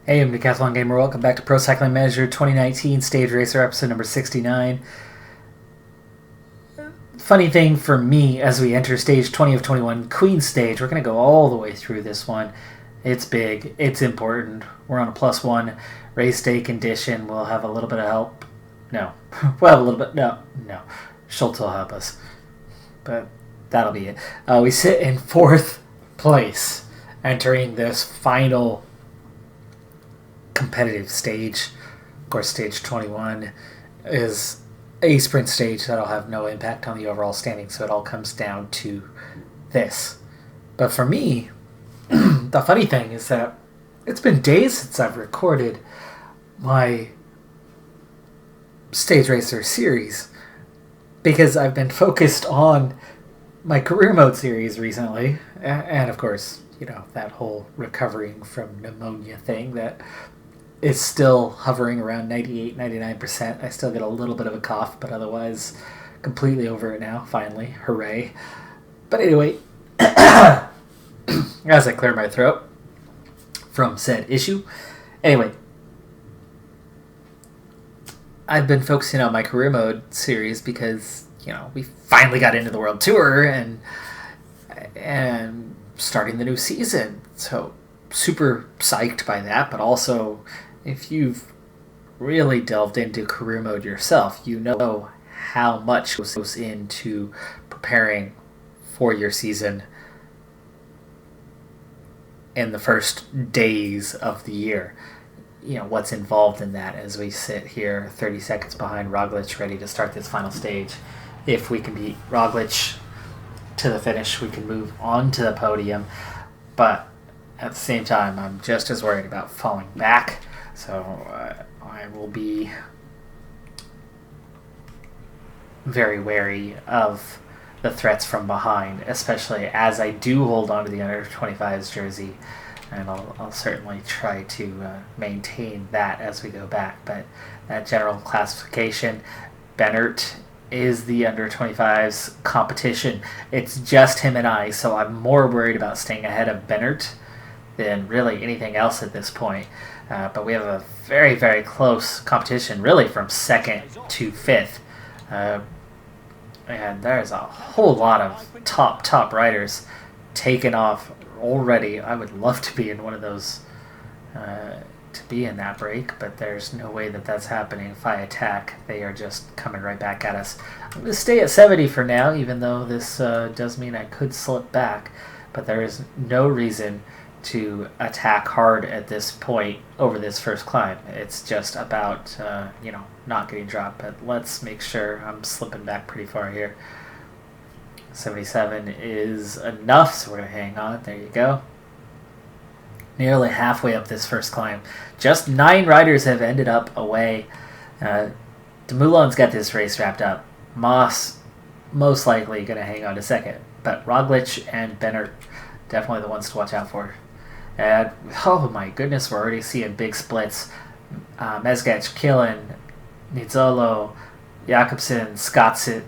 Hey, I'm Decathlon Gamer. Welcome back to Pro Cycling Manager 2019 Stage Racer episode number 69. Funny thing for me as we enter stage 20 of 21, Queen Stage, we're going to go all the way through this one. It's big, it's important. We're on a +1 race day condition. We'll have a little bit of help. No. We'll have a little bit. No. Schultz will help us. But that'll be it. We sit in 4th place entering this final competitive stage. Of course, stage 21 is a sprint stage that'll have no impact on the overall standing, so it all comes down to this. But for me, the funny thing is that it's been days since I've recorded my Stage Racer series because I've been focused on my career mode series recently, and of course, you know, that whole recovering from pneumonia thing that is still hovering around 98-99%. I still get a little bit of a cough, but otherwise completely over it now, finally. Hooray. But anyway, as I clear my throat from said issue. Anyway, I've been focusing on my career mode series because, you know, we finally got into the World Tour and starting the new season. So super psyched by that, but also if you've really delved into career mode yourself, you know how much goes into preparing for your season in the first days of the year. You know, what's involved in that as we sit here 30 seconds behind Roglic ready to start this final stage. If we can beat Roglic to the finish, we can move on to the podium. But at the same time, I'm just as worried about falling back. So I will be very wary of the threats from behind, especially as I do hold on to the under-25s jersey. And I'll certainly try to maintain that as we go back. But that general classification, Bennert is the under-25s competition. It's just him and I, so I'm more worried about staying ahead of Bennert than really anything else at this point. But we have a very, very close competition, really from 2nd to 5th. And there's a whole lot of top riders taken off already. I would love to be in one of those, to be in that break, but there's no way that that's happening. If I attack, they are just coming right back at us. I'm going to stay at 70 for now, even though this does mean I could slip back, but there is no reason to attack hard at this point over this first climb. It's just about, not getting dropped, but let's make sure I'm slipping back pretty far here. 77 is enough, so we're going to hang on. There you go. Nearly halfway up this first climb. Just 9 riders have ended up away. Demoulin's got this race wrapped up. Moss most likely going to hang on to 2nd, but Roglic and Bennert definitely the ones to watch out for. And oh my goodness, we're already seeing big splits. Mezgec, Killen, Nizzolo, Jakobsen, Skotsen,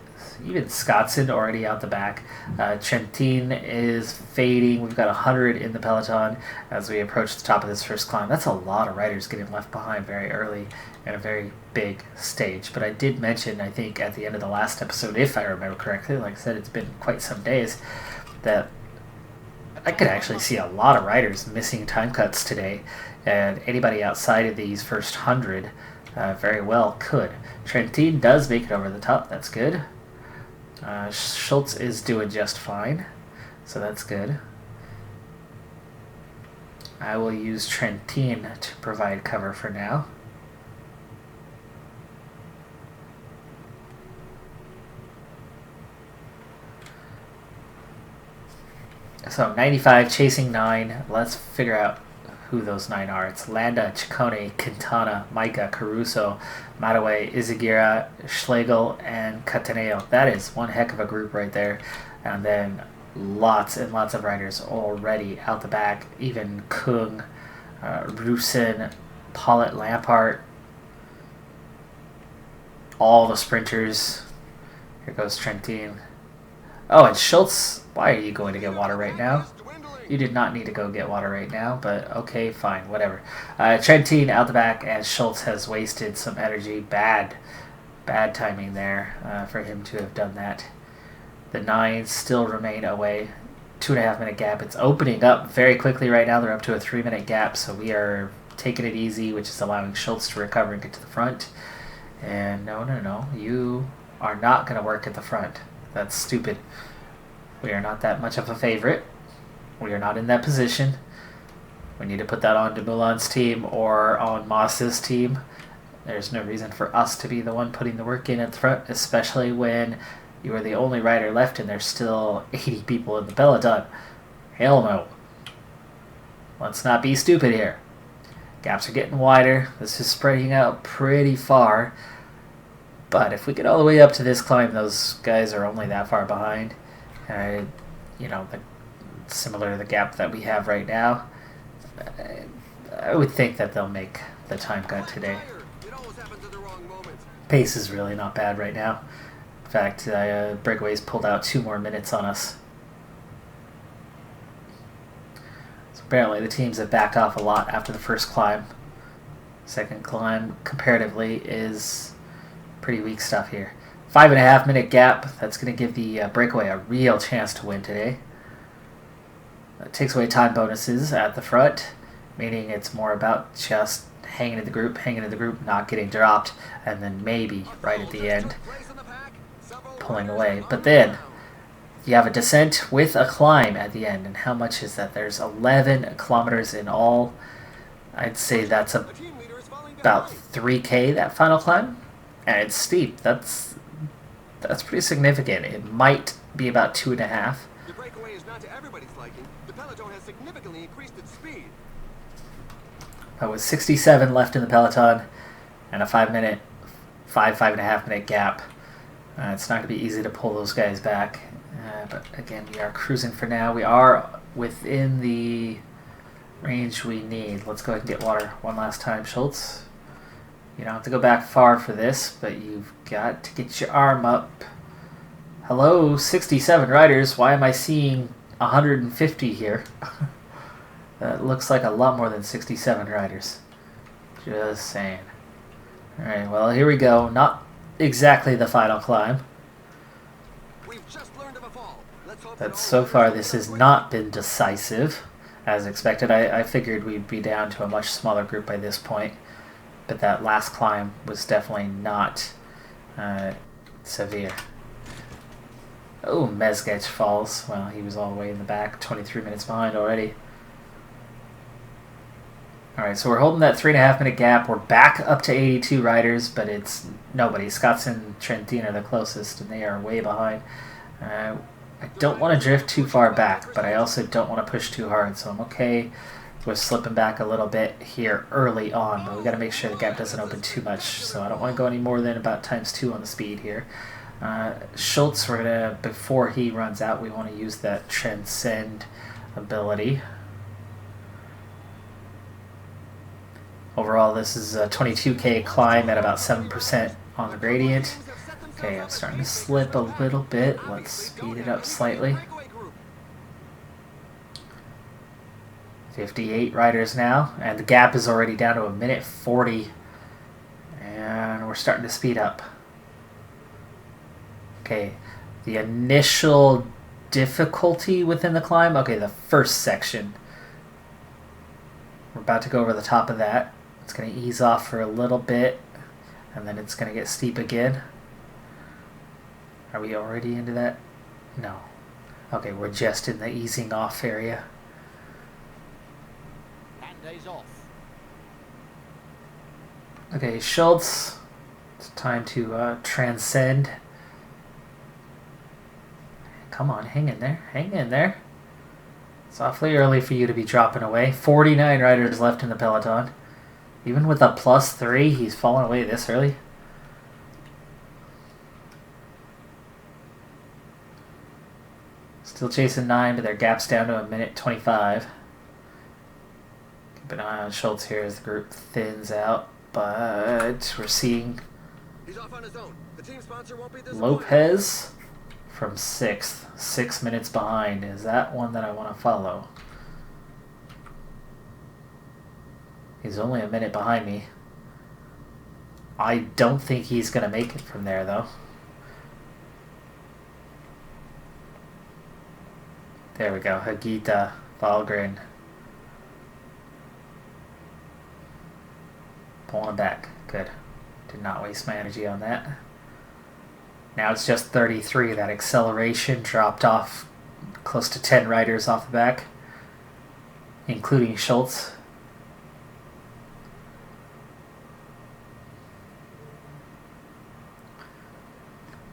even Skotsen already out the back. Trentin is fading. We've got 100 in the peloton as we approach the top of this first climb. That's a lot of riders getting left behind very early in a very big stage. But I did mention, I think, at the end of the last episode, if I remember correctly, like I said, it's been quite some days, that I could actually see a lot of riders missing time cuts today, and anybody outside of these first 100 very well could. Trentin does make it over the top. That's good. Schultz is doing just fine, so that's good. I will use Trentin to provide cover for now. So 95 chasing 9. Let's figure out who those 9 are. It's Landa, Ciccone, Quintana, Maika, Caruso, Mataway, Izaguirre, Schlegel, and Cataneo. That is one heck of a group right there. And then lots and lots of riders already out the back. Even Kung, Rusin, Paulette Lampart. All the sprinters. Here goes Trentin. Oh, and Schultz, why are you going to get water right now? You did not need to go get water right now, but okay, fine, whatever. Trentin out the back, as Schultz has wasted some energy. Bad timing there for him to have done that. The 9s still remain away. 2.5 minute gap. It's opening up very quickly right now. They're up to a 3 minute gap, so we are taking it easy, which is allowing Schultz to recover and get to the front. And no, you are not going to work at the front. That's stupid. We are not that much of a favorite. We are not in that position. We need to put that on Dumoulin's team or on Moss's team. There's no reason for us to be the one putting the work in at the front, especially when you are the only rider left and there's still 80 people in the peloton. Hell no. Let's not be stupid here. Gaps are getting wider. This is spreading out pretty far. But if we get all the way up to this climb, those guys are only that far behind. Similar to the gap that we have right now. I would think that they'll make the time cut today. Pace is really not bad right now. In fact, Breakaways pulled out 2 more minutes on us. So apparently the teams have backed off a lot after the first climb. Second climb, comparatively, is pretty weak stuff here. 5.5 minute gap. That's going to give the Breakaway a real chance to win today. It takes away time bonuses at the front, meaning it's more about just hanging in the group, not getting dropped, and then maybe right at the end pulling away. But then you have a descent with a climb at the end, and how much is that? There's 11 kilometers in all. I'd say that's about 3K, that final climb, and it's steep. That's pretty significant. It might be about 2.5. The breakaway is not to everybody's liking. The peloton has significantly increased its speed. With 67 left in the peloton and a 5.5 minute gap, it's not going to be easy to pull those guys back. But again, we are cruising for now. We are within the range we need. Let's go ahead and get water one last time, Schultz. You don't have to go back far for this, but you've got to get your arm up. Hello, 67 riders. Why am I seeing 150 here? That looks like a lot more than 67 riders. Just saying. Alright, well, here we go. Not exactly the final climb. But so far, this has not been decisive, as expected. I figured we'd be down to a much smaller group by this point. But that last climb was definitely not severe. Oh, Mezgec falls. Well, he was all the way in the back, 23 minutes behind already. Alright, so we're holding that 3.5 minute gap. We're back up to 82 riders, but it's nobody. Scots and Trentin are the closest, and they are way behind. I don't want to drift too far back, but I also don't want to push too hard, so I'm okay with slipping back a little bit here early on, but we got to make sure the gap doesn't open too much, so I don't want to go any more than about ×2 on the speed here. Schultz, we're gonna, before he runs out, we want to use that transcend ability. Overall, this is a 22K climb at about 7% on the gradient. Okay, I'm starting to slip a little bit. Let's speed it up slightly. 58 riders now, and the gap is already down to 1:40, and we're starting to speed up. Okay, the initial difficulty within the climb, okay, the first section. We're about to go over the top of that. It's going to ease off for a little bit, and then it's going to get steep again. Are we already into that? No. Okay, we're just in the easing off area. Okay, Schultz, it's time to transcend. Come on, hang in there, hang in there. It's awfully early for you to be dropping away. 49 riders left in the peloton. Even with a +3, he's fallen away this early. Still chasing 9, but their gap's down to 1:25. Keep an eye on Schultz here as the group thins out, but we're seeing Lopez from 6th, 6 minutes behind. Is that one that I want to follow? He's only a minute behind me. I don't think he's going to make it from there, though. There we go. Hagita, Valgren. Pulling back. Good. Did not waste my energy on that. Now it's just 33. That acceleration dropped off close to 10 riders off the back, including Schultz.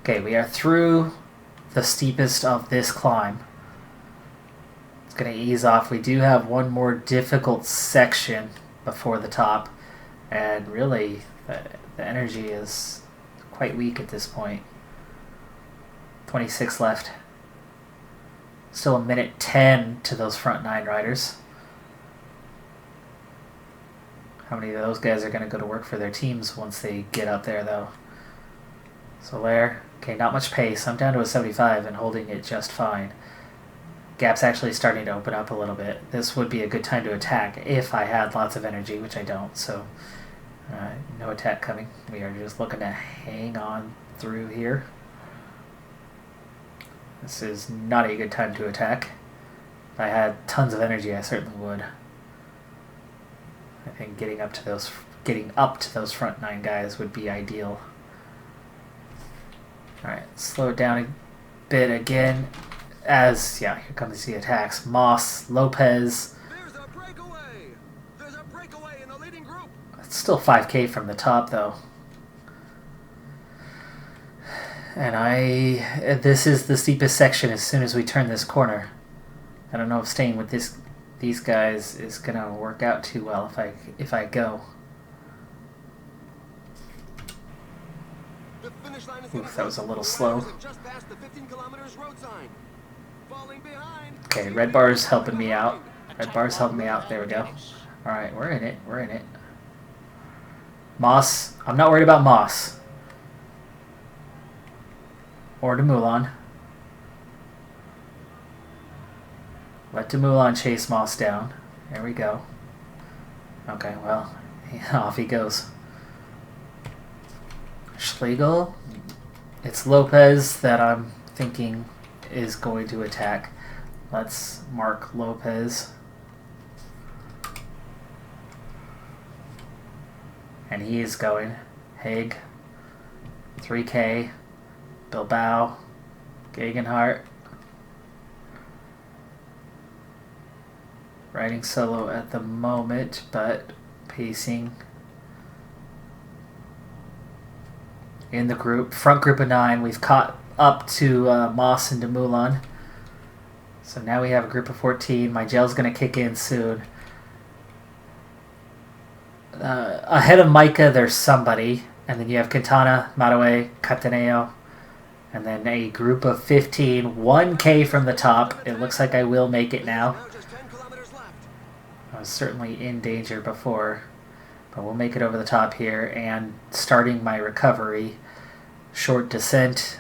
Okay, we are through the steepest of this climb. It's going to ease off. We do have one more difficult section before the top, and really the energy is quite weak at this point. 26 left. Still a minute 10 to those front 9 riders. How many of those guys are going to go to work for their teams once they get up there, though? Soler. Okay, not much pace. I'm down to a 75 and holding it just fine. Gap's actually starting to open up a little bit. This would be a good time to attack if I had lots of energy, which I don't, so no attack coming. We are just looking to hang on through here. This is not a good time to attack. If I had tons of energy, I certainly would. I think getting up to those front 9 guys would be ideal. Alright, slow it down a bit again. Here comes the attacks. Moss, Lopez. There's a breakaway. There's a breakaway in the leading group. It's still 5K from the top, though. And this is the steepest section as soon as we turn this corner. I don't know if staying with these guys is gonna work out too well if I go. Oof, that was a little slow. Okay, red bar's helping me out. Red bar's helping me out. There we go. Alright, we're in it. We're in it. Moss. I'm not worried about Moss. Or Dumoulin. Let Dumoulin chase Moss down. There we go. Okay, well, off he goes. Schlegel. It's Lopez that I'm thinking is going to attack. Let's mark Lopez. And he is going. Haig. 3K. Bilbao. Gegenhardt. Riding solo at the moment, but pacing in the group. Front group of 9. We've caught up to Moss and Dumoulin. So now we have a group of 14. My gel's going to kick in soon. Ahead of Micah, there's somebody. And then you have Quintana, Mattaway, Cataneo. And then a group of 15. 1K from the top. It looks like I will make it now. I was certainly in danger before. But we'll make it over the top here. And starting my recovery. Short descent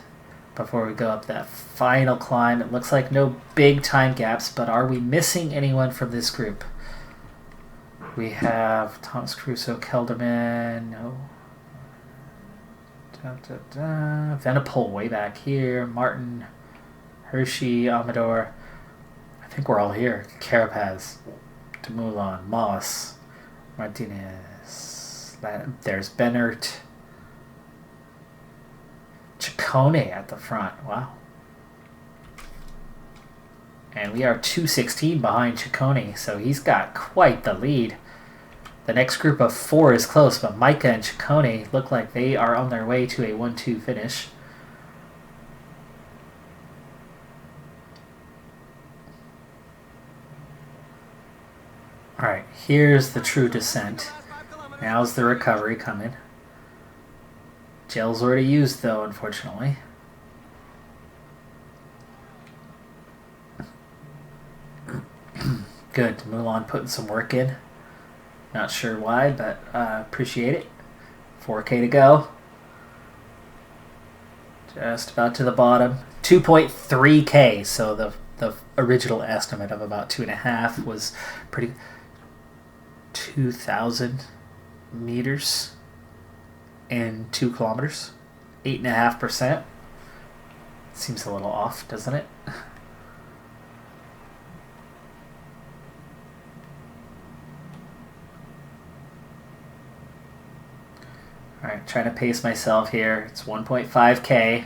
before we go up that final climb. It looks like no big time gaps, but are we missing anyone from this group? We have Thomas Crusoe, Kelderman, no. Venipol way back here, Martin, Hershey, Amador. I think we're all here. Carapaz, Dumoulin, Moss, Martinez. There's Bennert. Ciccone at the front. Wow. And we are 2:16 behind Ciccone, so he's got quite the lead. The next group of 4 is close, but Micah and Ciccone look like they are on their way to a 1-2 finish. Alright, here's the true descent. Now's the recovery coming. Gel's already used, though, unfortunately. Good. Mulan putting some work in. Not sure why, but appreciate it. 4K to go. Just about to the bottom. 2.3K, so the original estimate of about 2.5 was pretty... 2,000 meters in 2 kilometers. 8.5%. Seems a little off, doesn't it? Alright, trying to pace myself here. It's 1.5K.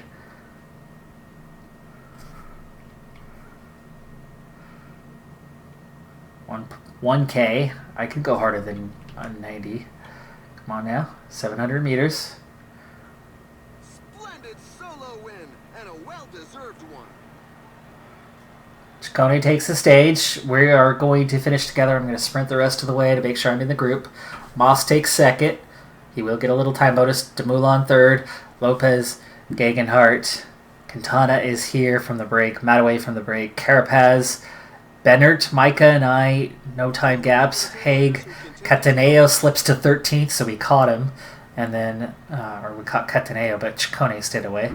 1K. I could go harder than 90. Come on now. 700 meters. Splendid solo win and a well-deserved one. Ciccone takes the stage. We are going to finish together. I'm going to sprint the rest of the way to make sure I'm in the group. Moss takes second. He will get a little time bonus. Dumoulin third. Lopez, Gegenhardt. Quintana is here from the break. Mataway from the break. Carapaz, Bennert, Micah, and I, no time gaps. Haig, Cataneo slips to 13th, so we caught him. And then, or we caught Cataneo, but Ciccone stayed away.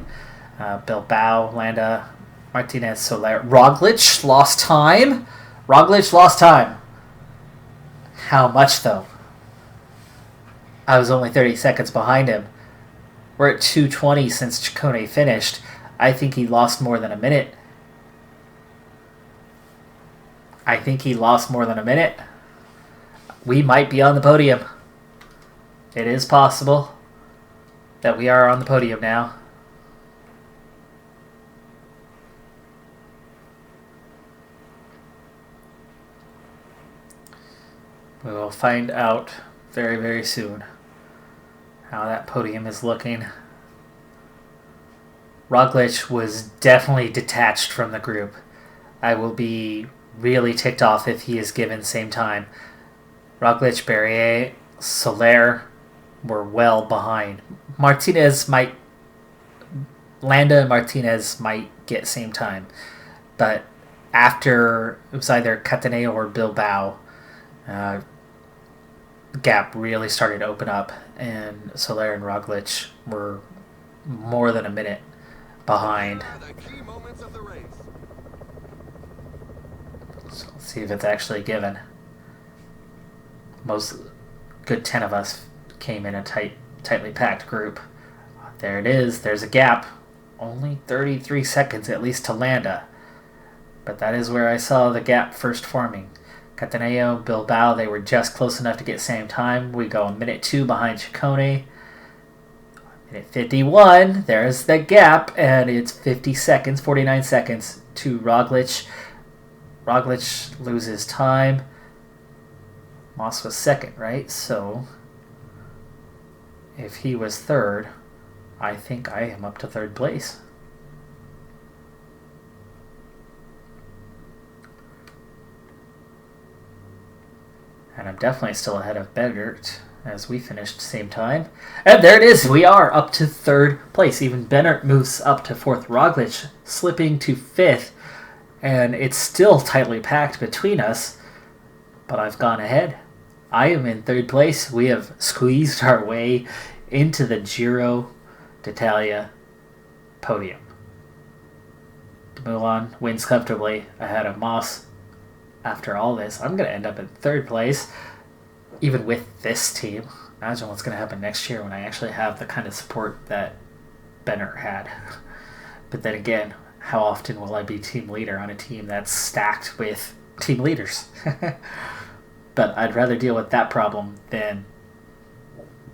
Bilbao, Landa, Martinez, Soler. Roglic lost time. How much, though? I was only 30 seconds behind him. We're at 2:20 since Ciccone finished. I think he lost more than a minute. We might be on the podium. It is possible that we are on the podium now. We will find out very, very soon how that podium is looking. Roglic was definitely detached from the group. I will be really ticked off if he is given same time. Roglic, Berrier, Soler were well behind. Landa and Martinez might get same time. But after, it was either Cataneo or Bilbao, gap really started to open up, and Soler and Roglic were more than a minute behind. So let's see if it's actually given. Most good 10 of us came in a tightly packed group. There it is. There's a gap. Only 33 seconds at least to Landa. But that is where I saw the gap first forming. Cataneo, Bilbao, they were just close enough to get same time. We go a minute 2 behind Ciccone. Minute 51, there's the gap, and it's 49 seconds to Roglic. Roglic loses time. Moss was second, right? So if he was third, I think I am up to third place. And I'm definitely still ahead of Bennert as we finished same time. And there it is. We are up to third place. Even Bennert moves up to fourth. Roglic slipping to fifth. And it's still tightly packed between us. But I've gone ahead. I am in third place. We have squeezed our way into the Giro d'Italia podium. Dumoulin wins comfortably ahead of Moss. After all this, I'm going to end up in third place, even with this team. Imagine what's going to happen next year when I actually have the kind of support that Bennert had. But then again, how often will I be team leader on a team that's stacked with team leaders? But I'd rather deal with that problem than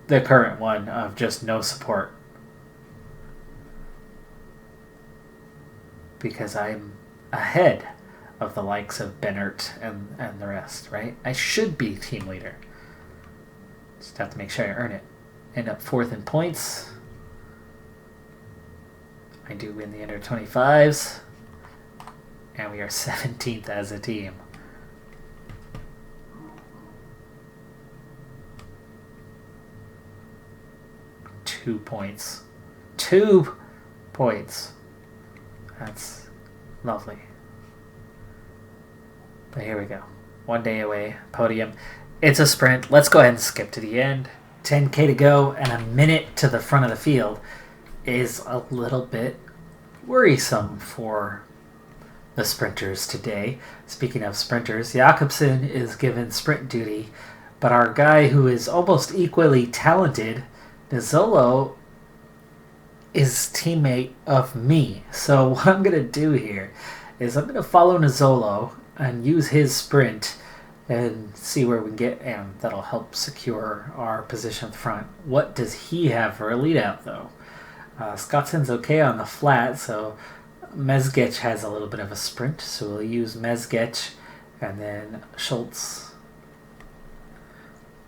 the current one of just no support. Because I'm ahead of the likes of Bennert and the rest, right? I should be team leader. Just have to make sure I earn it. End up fourth in points. I do win the under 25s. And we are 17th as a team. Two points. That's lovely. But here we go. 1 day away. Podium. It's a sprint. Let's go ahead and skip to the end. 10K to go and a minute to the front of the field is a little bit worrisome for the sprinters today. Speaking of sprinters, Jakobsen is given sprint duty But our guy who is almost equally talented, Nizzolo, is teammate of me. So what I'm going to do here is I'm going to follow Nizzolo and use his sprint and see where we can get, and that'll help secure our position up front. What does he have for a lead out, though? Skotson's okay on the flat, so Mezgec has a little bit of a sprint, so we'll use Mezgec and then Schultz.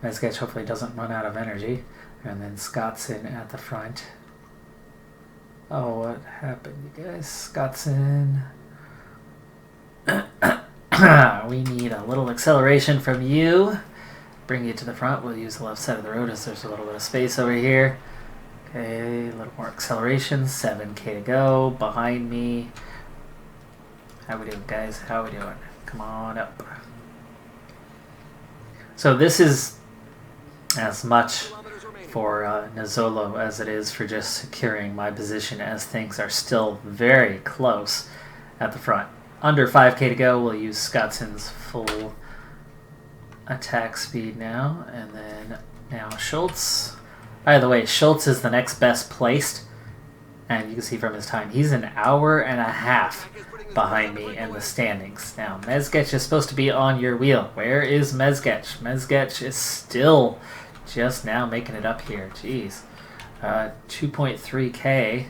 Mezgec hopefully doesn't run out of energy, and then Skotson at the front. Oh, what happened, you guys? Skotson. We need a little acceleration from you. Bring you to the front. We'll use the left side of the road as there's a little bit of space over here. Okay, a little more acceleration. 7K to go. Behind me. How we doing, guys? How we doing? Come on up. So this is as much for Nizzolo as it is for just securing my position, as things are still very close at the front. Under 5K to go, we'll use Skotson's full attack speed now. And then now Schultz. By the way, Schultz is the next best placed. And you can see from his time, he's an hour and a half behind me in the standings. Now, Mezgec is supposed to be on your wheel. Where is Mezgec? Mezgec is still just now making it up here. Jeez. 2.3K.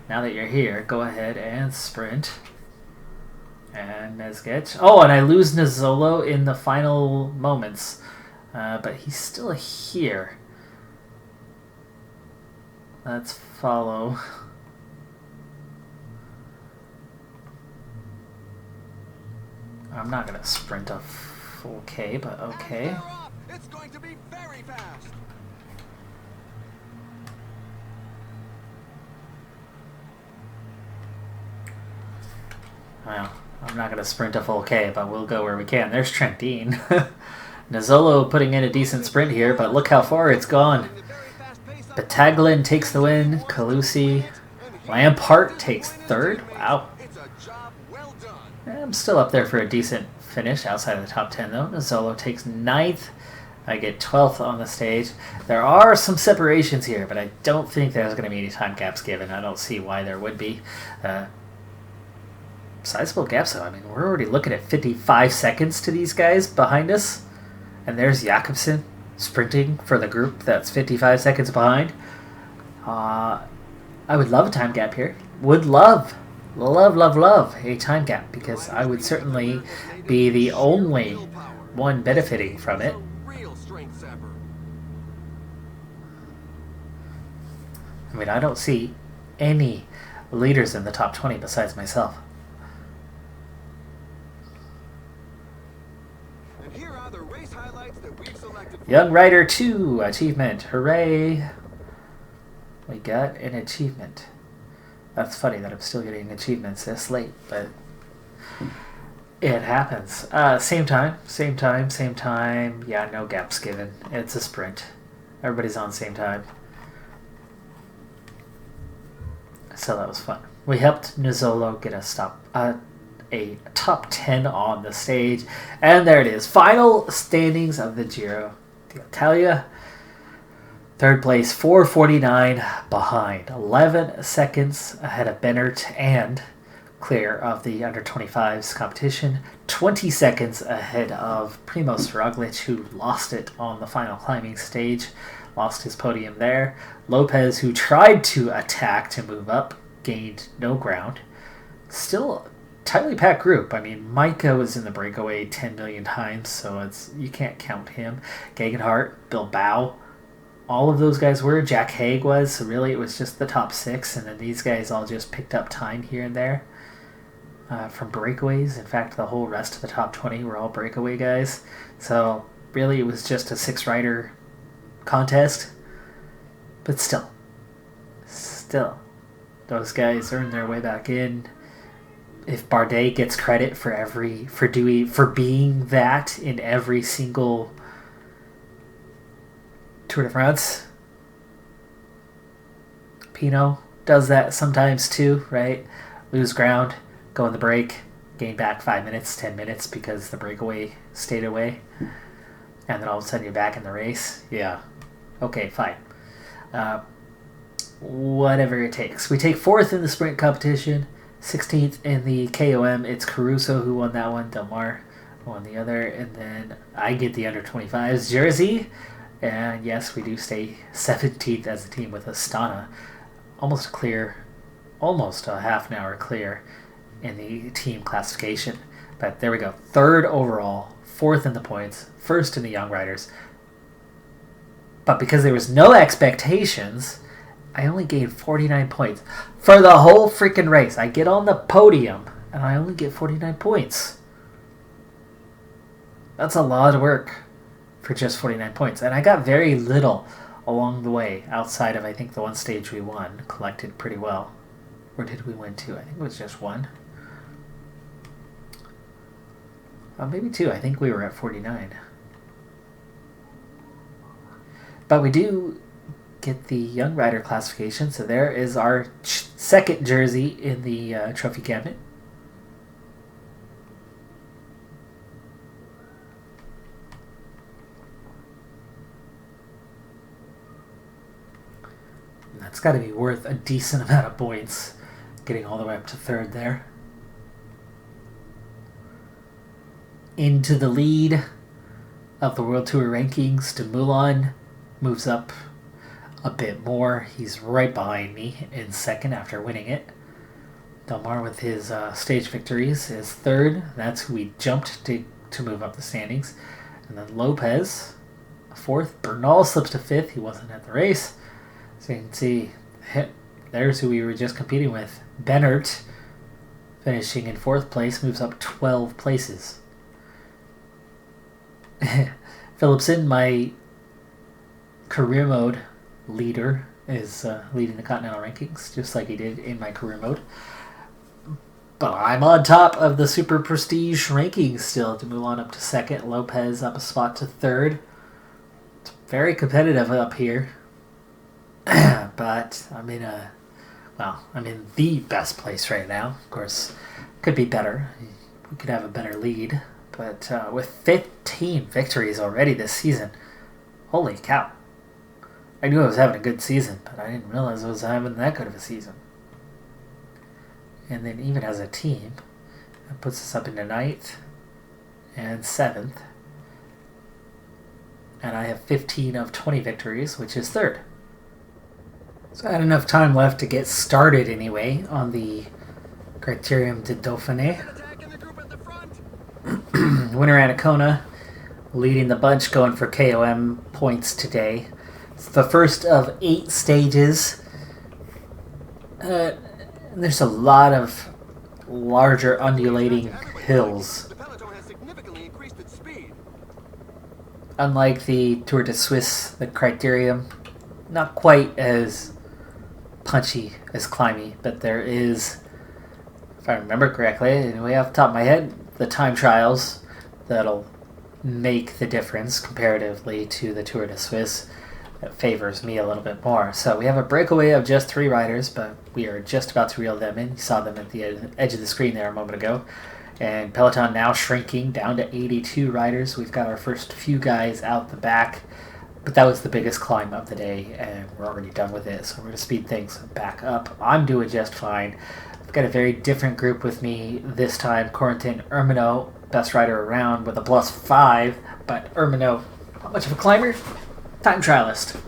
Now that you're here, go ahead and sprint. And Mezgec. Oh, and I lose Nizzolo in the final moments. But he's still here. Let's follow. I'm not going to sprint a full K, but okay. It's going to be very fast. Well, I'm not going to sprint a full K, but we'll go where we can. There's Trent Dean. Nizzolo putting in a decent sprint here, but look how far it's gone. Bataglin takes the win. Calusi. Lampart takes third. Wow. I'm still up there for a decent finish outside of the top 10, though. Nizzolo takes 9th. I get 12th on the stage. There are some separations here, but I don't think there's going to be any time gaps given. I don't see why there would be. Sizable gaps, though. I mean, we're already looking at 55 seconds to these guys behind us. And there's Jakobsen sprinting for the group that's 55 seconds behind. I would love a time gap here. Would love a time gap, because I would certainly be the only one benefiting from it. I mean, I don't see any leaders in the top 20 besides myself. And here are the race highlights that we've selected. Young Rider 2 achievement. Hooray! We got an achievement. That's funny that I'm still getting achievements this late, but it happens. Same time. Yeah, no gaps given. It's a sprint. Everybody's on same time. So that was fun. We helped Nizzolo get a top 10 on the stage. And there it is. Final standings of the Giro d'Italia. Third place, 4:49 behind. 11 seconds ahead of Bennert and clear of the under-25s competition. 20 seconds ahead of Primoz Roglic, who lost it on the final climbing stage. Lost his podium there. Lopez, who tried to attack to move up, gained no ground. Still tightly packed group. I mean, Micah was in the breakaway 10 million times, so you can't count him. Gegenhardt, Bilbao, all of those guys were. Jack Haig was, so really it was just the top 6, and then these guys all just picked up time here and there from breakaways. In fact, the whole rest of the top 20 were all breakaway guys. So really it was just a 6-rider contest. But still, those guys earned their way back in. If Bardet gets credit for being that in every single Tour de France, Pinot does that sometimes too, right? Lose ground, go on the break, gain back 5 minutes, 10 minutes because the breakaway stayed away. and then all of a sudden you're back in the race. Yeah. Okay, fine. Whatever it takes. We take 4th in the sprint competition, 16th in the KOM. It's Caruso who won that one, Del Mar won the other, and then I get the under 25s jersey. And yes, we do stay 17th as a team with Astana. Almost a half an hour clear in the team classification. But there we go. 3rd overall, 4th in the points, 1st in the Young Riders. But because there was no expectations, I only gained 49 points for the whole freaking race. I get on the podium, and I only get 49 points. That's a lot of work for just 49 points. And I got very little along the way, outside of, I think, the one stage we won. Collected pretty well. Or did we win 2? I think it was just 1. Maybe 2. I think we were at 49. But we do get the Young Rider classification, so there is our 2nd jersey in the trophy cabinet. And that's got to be worth a decent amount of points, getting all the way up to 3rd there. Into the lead of the World Tour rankings, Dumoulin moves up a bit more. He's right behind me in 2nd after winning it. Del Mar with his stage victories is 3rd. That's who we jumped to move up the standings. And then Lopez, 4th. Bernal slips to 5th. He wasn't at the race. So you can see, there's who we were just competing with. Bennert, finishing in 4th place, moves up 12 places. Philipsen, my career mode leader, is leading the Continental rankings, just like he did in my career mode. But I'm on top of the Super Prestige rankings still. Dumoulin up to 2nd, Lopez up a spot to 3rd. It's very competitive up here. But I'm in the best place right now. Of course, could be better. We could have a better lead. But with 15 victories already this season, holy cow. I knew I was having a good season, but I didn't realize I was having that good of a season. And then even as a team, that puts us up into 9th and 7th. And I have 15 of 20 victories, which is 3rd. So I had enough time left to get started anyway on the Criterium de Dauphiné. Winner Anacona leading the bunch, going for KOM points today. It's the first of 8 stages. There's a lot of larger undulating hills. Unlike the Tour de Suisse, the Criterium, not quite as punchy as climby, but there is, if I remember correctly, anyway off the top of my head, the time trials that'll make the difference comparatively to the Tour de Suisse. That favors me a little bit more. So we have a breakaway of just 3 riders, but we are just about to reel them in. You saw them at the edge of the screen there a moment ago. And Peloton now shrinking down to 82 riders. We've got our first few guys out the back, but that was the biggest climb of the day, and we're already done with it. So we're going to speed things back up. I'm doing just fine. I've got a very different group with me this time. Corentin Ermino, best rider around with a +5, but Ermino, not much of a climber. Time trialist.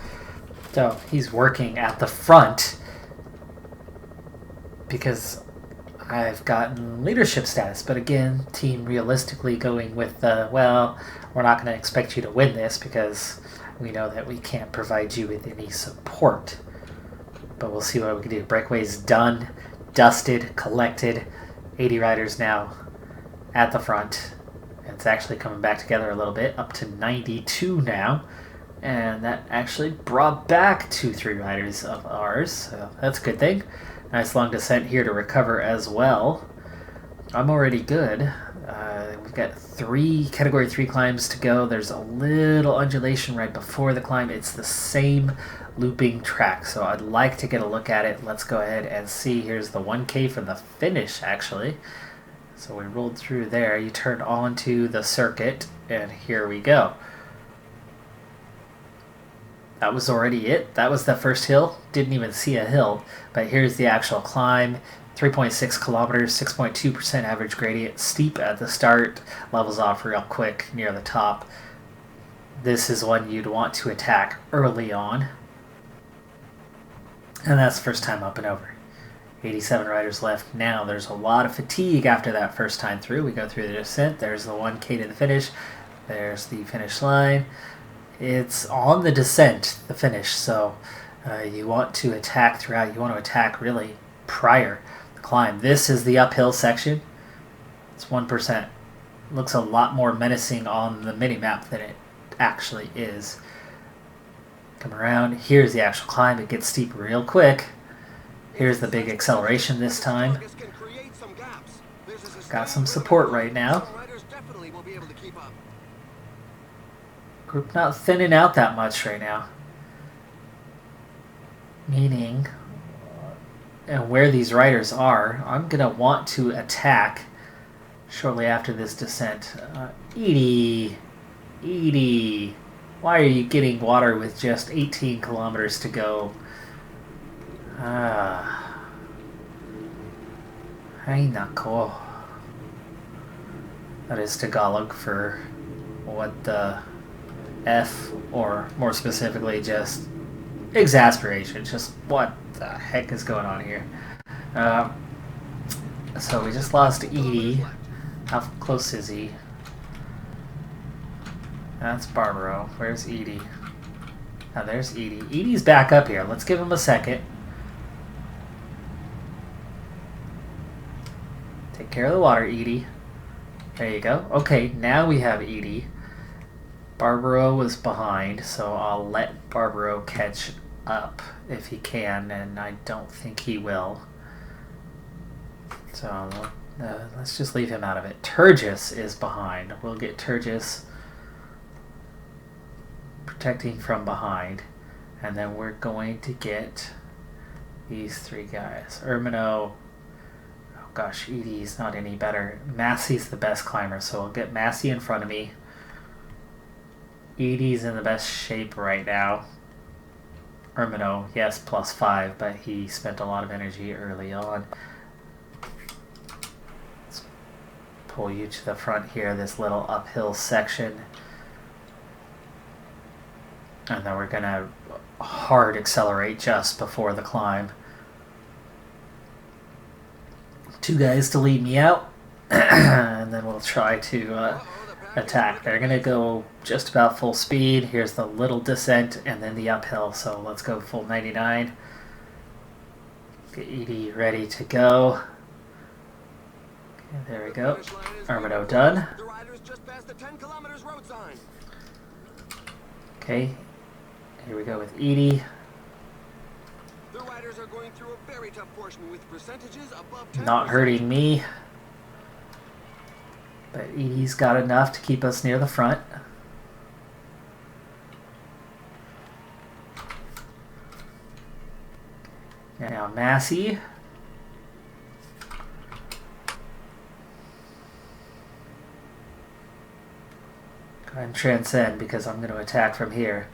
So he's working at the front because I've gotten leadership status. But again, team realistically going with we're not going to expect you to win this because we know that we can't provide you with any support. But we'll see what we can do. Breakaway's done, dusted, collected. 80 riders now at the front. And it's actually coming back together a little bit, up to 92 now. And that actually brought back 2-3 riders of ours, so that's a good thing. Nice long descent here to recover as well. I'm already good. We've got 3 Category 3 climbs to go. There's a little undulation right before the climb. It's the same looping track, so I'd like to get a look at it. Let's go ahead and see. Here's the 1K for the finish, actually. So we rolled through there. You turn onto the circuit, and here we go. that was already it. That was the first hill. Didn't even see a hill. But here's the actual climb. 3.6 kilometers, 6.2% average gradient. Steep at the start. Levels off real quick near the top. This is one you'd want to attack early on. And that's the first time up and over. 87 riders left now. There's a lot of fatigue after that first time through. We go through the descent. There's the 1K to the finish. There's the finish line. It's on the descent, the finish, so you want to attack throughout. You want to attack really prior the climb. This is the uphill section. It's 1%. Looks a lot more menacing on the mini-map than it actually is. Come around. Here's the actual climb. It gets steep real quick. Here's the big acceleration this time. Got some support right now. Group not thinning out that much right now. Meaning, and where these riders are, I'm going to want to attack shortly after this descent. Edie, why are you getting water with just 18 kilometers to go? Ay nako. That is Tagalog for what the F, or more specifically just exasperation. Just what the heck is going on here? So we just lost Edie. How close is he? That's Barbaro. Where's Edie? Now there's Edie. Edie's back up here. Let's give him a second. Take care of the water, Edie. There you go. Okay, now we have Edie. Barbaro was behind, so I'll let Barbaro catch up if he can, and I don't think he will. So let's just leave him out of it. Turgis is behind. We'll get Turgis protecting from behind, and then we're going to get these three guys. Ermino, oh gosh, Edie's not any better. Massey's the best climber, so I'll get Massey in front of me. Edie's in the best shape right now. Ermino, yes, +5, but he spent a lot of energy early on. Let's pull you to the front here, this little uphill section. And then we're going to hard accelerate just before the climb. 2 guys to lead me out. And then we'll try to attack. They're going to go just about full speed. Here's the little descent and then the uphill. So let's go full 99. Get Edie ready to go. Okay, there we go. Ermino done. Okay. Here we go with Edie. Not hurting me. But Edie's got enough to keep us near the front. Now Massey. Go ahead and transcend because I'm going to attack from here.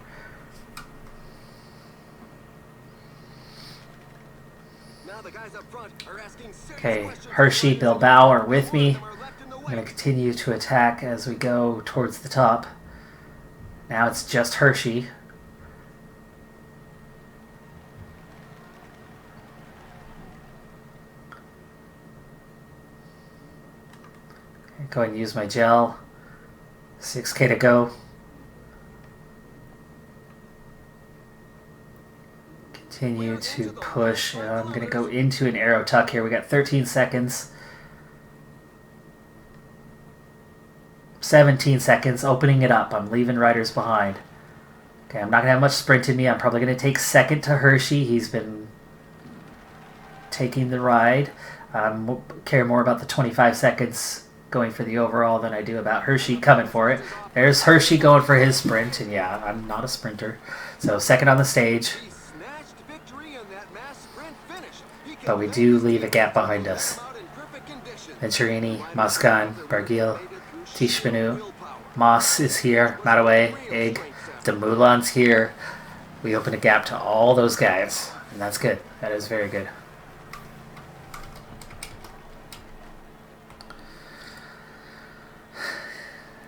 Okay, Hershey, Bilbao are with me. I'm going to continue to attack as we go towards the top. Now it's just Hershey. Okay, go ahead and use my gel. 6K to go. Continue to push. I'm going to go into an arrow tuck here. We got 13 seconds. 17 seconds. Opening it up. I'm leaving riders behind. Okay, I'm not going to have much sprint in me. I'm probably going to take second to Hershey. He's been taking the ride. Care more about the 25 seconds going for the overall than I do about Hershey coming for it. There's Hershey going for his sprint. And yeah, I'm not a sprinter. So second on the stage. But we do leave a gap behind us. Venturini, Moscan, Barguil, Tishbanu, Moss is here, Mataway, Egg, Demoulin's here. We opened a gap to all those guys, and that's good. That is very good.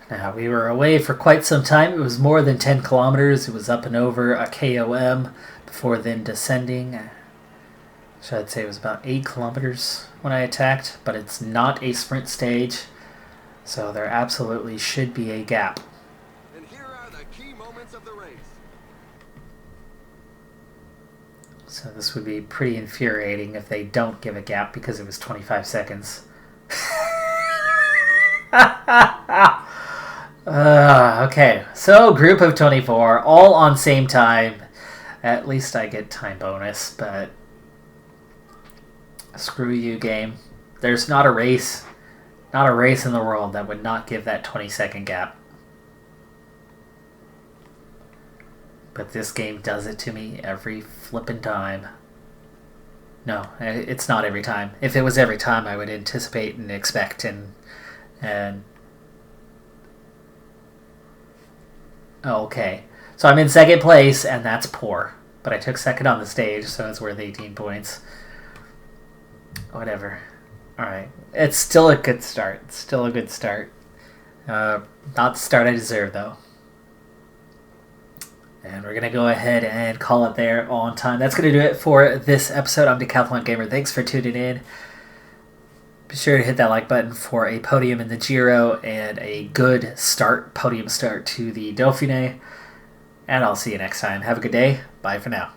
Now, we were away for quite some time. It was more than 10 kilometers. It was up and over a KOM before then descending. So I'd say it was about 8 kilometers when I attacked, but it's not a sprint stage, so there absolutely should be a gap. And here are the key moments of the race. So this would be pretty infuriating if they don't give a gap because it was 25 seconds. Okay, so group of 24, all on same time. At least I get time bonus, but screw you, game. There's not a race in the world that would not give that 20-second gap. But this game does it to me every flippin' time. No, it's not every time. If it was every time, I would anticipate and expect and okay. So I'm in second place, and that's poor. But I took second on the stage, so it's worth 18 points. Whatever. Alright. It's still a good start. Not the start I deserve, though. And we're going to go ahead and call it there on time. That's going to do it for this episode. I'm Decathlon Gamer. Thanks for tuning in. Be sure to hit that like button for a podium in the Giro and a good podium start to the Dauphiné. And I'll see you next time. Have a good day. Bye for now.